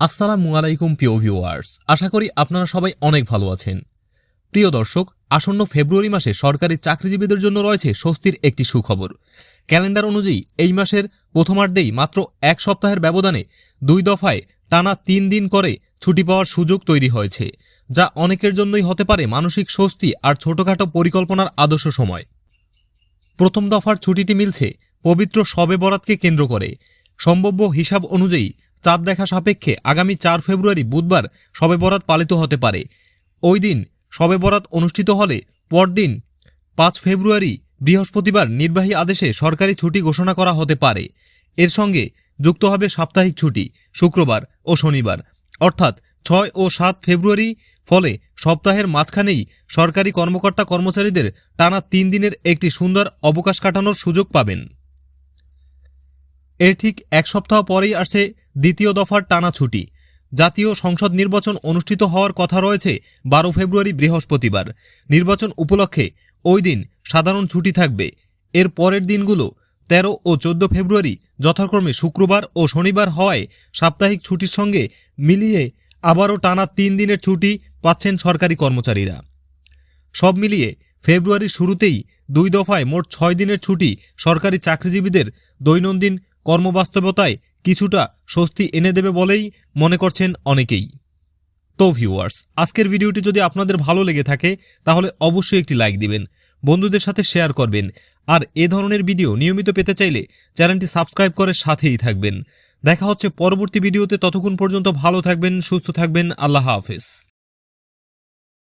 আসসালামু আলাইকুম প্রিয় ভিউয়ার্স, আশা করি আপনারা সবাই অনেক ভালো আছেন। প্রিয় দর্শক, আসন্ন ফেব্রুয়ারি মাসে সরকারি চাকরিজীবীদের জন্য রয়েছে স্বস্তির একটি সুখবর। ক্যালেন্ডার অনুযায়ী এই মাসের প্রথমার্ধেই মাত্র এক সপ্তাহের ব্যবধানে 2 দফায় টানা 3 দিন করে ছুটি পাওয়ার সুযোগ তৈরি হয়েছে, যা অনেকের জন্যই হতে পারে মানসিক স্বস্তি আর ছোটখাটো পরিকল্পনার আদর্শ সময়। প্রথম দফার ছুটিটি মিলছে পবিত্র শবে বরাতকে কেন্দ্র করে। সম্ভাব্য হিসাব অনুযায়ী চাঁদ দেখা সাপেক্ষে আগামী 4 ফেব্রুয়ারি বুধবার শবে বরাত পালিত হতে পারে। ওই দিন শবে বরাত অনুষ্ঠিত হলে পরদিন 5 ফেব্রুয়ারি বৃহস্পতিবার নির্বাহী আদেশে সরকারি ছুটি ঘোষণা করা হতে পারে। এর সঙ্গে যুক্ত হবে সাপ্তাহিক ছুটি শুক্রবার ও শনিবার, অর্থাৎ 6 ও 7 ফেব্রুয়ারি। ফলে সপ্তাহের মাঝখানেই সরকারি কর্মকর্তা কর্মচারীদের টানা 3 দিনের একটি সুন্দর অবকাশ কাটানোর সুযোগ পাবেন। এর ঠিক এক সপ্তাহ পরেই আসে দ্বিতীয় দফার টানা ছুটি। জাতীয় সংসদ নির্বাচন অনুষ্ঠিত হওয়ার কথা রয়েছে 12 ফেব্রুয়ারি বৃহস্পতিবার। নির্বাচন উপলক্ষে ওই দিন সাধারণ ছুটি থাকবে। এর পরের দিনগুলো 13 ও 14 ফেব্রুয়ারি যথাক্রমে শুক্রবার ও শনিবার হওয়ায় সাপ্তাহিক ছুটির সঙ্গে মিলিয়ে আবারও টানা 3 দিনের ছুটি পাচ্ছেন সরকারি কর্মচারীরা। সব মিলিয়ে ফেব্রুয়ারির শুরুতেই 2 দফায় মোট 6 দিনের ছুটি সরকারি চাকরিজীবীদের দৈনন্দিন কর্মবাস্তবতায় কিছুটা স্বস্তি এনে দেবে বলেই মনে করছেন অনেকেই। তো ভিউয়ার্স, আজকের ভিডিওটি যদি আপনাদের ভালো লেগে থাকে তাহলে অবশ্যই একটি লাইক দিবেন, বন্ধুদের সাথে শেয়ার করবেন, আর এ ধরনের ভিডিও নিয়মিত পেতে চাইলে চ্যানেলটি সাবস্ক্রাইব করে সাথেই থাকবেন। দেখা হচ্ছে পরবর্তী ভিডিওতে। ততক্ষণ পর্যন্ত ভালো থাকবেন, সুস্থ থাকবেন। আল্লাহ হাফেজ।